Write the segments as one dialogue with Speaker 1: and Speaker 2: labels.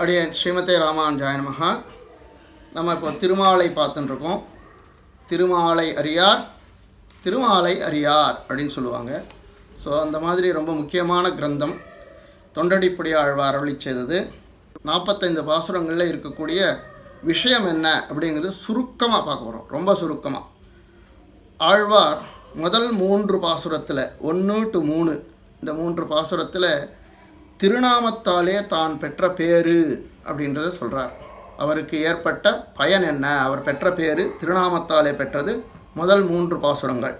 Speaker 1: அப்படியே ஸ்ரீமதே ராமானுஜாய நமஹ. நம்ம இப்போ திருமாலை பார்த்துட்டுருக்கோம். திருமாலை அறியார் திருமாலை அறியார் அப்படின்னு சொல்லுவாங்க. ஸோ அந்த மாதிரி ரொம்ப முக்கியமான கிரந்தம் தொண்டடிப்புடி ஆழ்வார் அருளி செய்தது. 45 பாசுரங்களில் இருக்கக்கூடிய விஷயம் என்ன அப்படிங்கிறது சுருக்கமாக பார்க்க போகிறோம். ரொம்ப சுருக்கமாக ஆழ்வார் முதல் 3 பாசுரத்தில் 1 to 3 இந்த 3 பாசுரத்தில் திருநாமத்தாலே தான் பெற்ற பேரு அப்படின்றத சொல்கிறார். அவருக்கு ஏற்பட்ட பயன் என்ன, அவர் பெற்ற பேரு திருநாமத்தாலே பெற்றது. முதல் 3 பாசுரங்கள்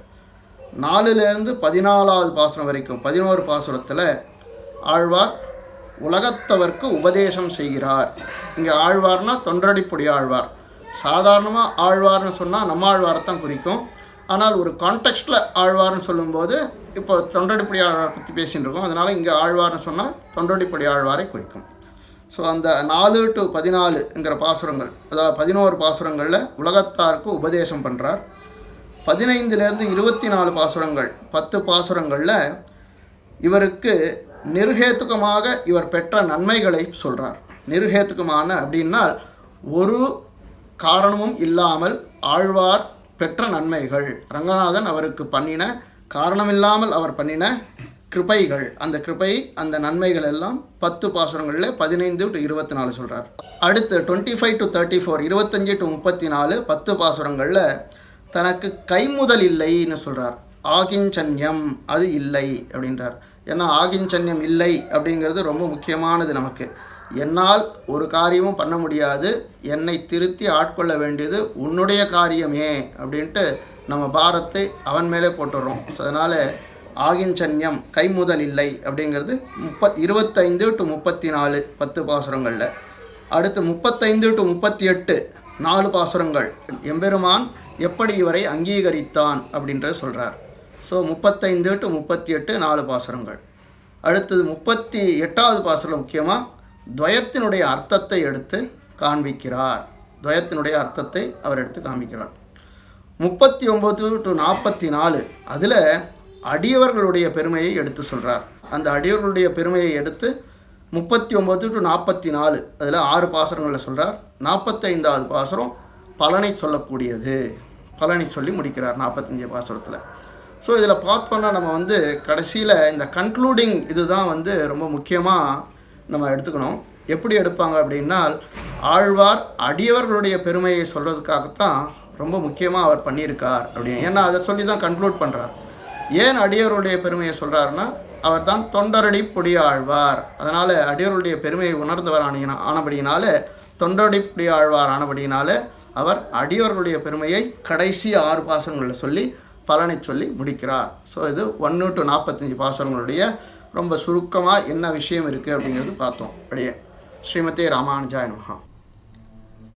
Speaker 1: 4லேருந்து 14வது பாசுரம் வரைக்கும் 11 பாசுரத்தில் ஆழ்வார் உலகத்தவர்க்கு உபதேசம் செய்கிறார். இங்கே ஆழ்வார்னா தொண்டடிப்புடி ஆழ்வார். சாதாரணமாக ஆழ்வார்னு சொன்னால் நம்ம ஆழ்வாரைத்தான் குறிக்கும். ஆனால் ஒரு கான்டெக்ஸ்டில் ஆழ்வார்னு சொல்லும்போது இப்போ தொண்டடிப்புடி ஆழ்வாரை பற்றி பேசிகிட்டு இருக்கோம். அதனால் இங்கே ஆழ்வார்னு சொன்னால் தொண்டடிப்புடி ஆழ்வாரை குறிக்கும். ஸோ அந்த 4 to 14ங்கிற பாசுரங்கள், அதாவது 11 பாசுரங்களில் உலகத்தாருக்கு உபதேசம் பண்ணுறார். 15லேருந்து 24 பாசுரங்கள் 10 பாசுரங்களில் இவருக்கு நிர்ஹேத்துகமாக இவர் பெற்ற நன்மைகளை சொல்கிறார். நிர்ஹேத்துகமான அப்படின்னால் ஒரு காரணமும் இல்லாமல் ஆழ்வார் பெற்ற நன்மைகள், ரங்கநாதன் அவருக்கு பண்ணின காரணமில்லாமல் அவர் பண்ணின கிருபைகள், அந்த கிருபை அந்த நன்மைகள் எல்லாம் 10 பாசுரங்களில் 15 to 24 சொல்கிறார். அடுத்து 25 to 34 25 to 34 10 பாசுரங்களில் தனக்கு கைமுதல் இல்லைன்னு சொல்கிறார். ஆகிஞ்சன்யம் அது இல்லை அப்படின்றார். ஏன்னா ஆகிஞ்சன்யம் இல்லை அப்படிங்கிறது ரொம்ப முக்கியமானது. நமக்கு என்னால் ஒரு காரியமும் பண்ண முடியாது, என்னை திருத்தி ஆட்கொள்ள வேண்டியது உன்னுடைய காரியமே அப்படின்ட்டு நம்ம பாரத்தை அவன் மேலே போட்டுடுறோம். ஸோ அதனால் ஆகிஞ்சன்யம் கைமுதல் இல்லை அப்படிங்கிறது 25 to 34 10 பாசுரங்களில். அடுத்து 35 to 38 4 பாசுரங்கள் எம்பெருமான் எப்படி இவரை அங்கீகரித்தான் அப்படின்றத சொல்கிறார். ஸோ 35 to 38 4 பாசுரங்கள். அடுத்தது 38வது பாசுரம் முக்கியமாக துவயத்தினுடைய அர்த்தத்தை எடுத்து காண்பிக்கிறார். துவயத்தினுடைய அர்த்தத்தை அவர் எடுத்து காண்பிக்கிறார். 39 to 44 அதில் அடியவர்களுடைய பெருமையை எடுத்து சொல்கிறார். அந்த அடியவர்களுடைய பெருமையை எடுத்து 39 to 44 அதில் 6 பாசுரங்களில் சொல்கிறார். 45வது பாசுரம் பலனை சொல்லக்கூடியது, பலனை சொல்லி முடிக்கிறார் 45 பாசுரத்தில். ஸோ இதில் பார்த்தோன்னா நம்ம கடைசியில் இந்த கன்க்ளூடிங் இதுதான் ரொம்ப முக்கியமாக நம்ம எடுத்துக்கணும். எப்படி எடுப்பாங்க அப்படின்னால் ஆழ்வார் அடியவர்களுடைய பெருமையை சொல்கிறதுக்காகத்தான் ரொம்ப முக்கியமாக அவர் பண்ணியிருக்கார் அப்படின்னு. ஏன்னா அதை சொல்லி தான் கன்க்ளூட் பண்ணுறார். ஏன் அடியவர்களுடைய பெருமையை சொல்கிறாருன்னா அவர் தான் தொண்டரடிப்புடி ஆழ்வார். அதனால் அடியவர்களுடைய பெருமையை உணர்ந்தவர் ஆனபடியினால தொண்டரடிப்புடி ஆழ்வார் ஆனபடியினால அவர் அடியவர்களுடைய பெருமையை கடைசி 6 பாசுரங்களில் சொல்லி பலனை சொல்லி முடிக்கிறார். ஸோ இது 1 to 45 பாசுரங்களுடைய ரொம்ப சுருக்கமாக என்ன விஷயம் இருக்குது அப்படிங்கிறது பார்த்தோம். அப்படியே ஸ்ரீமதே ராமானுஜாய நமஹ.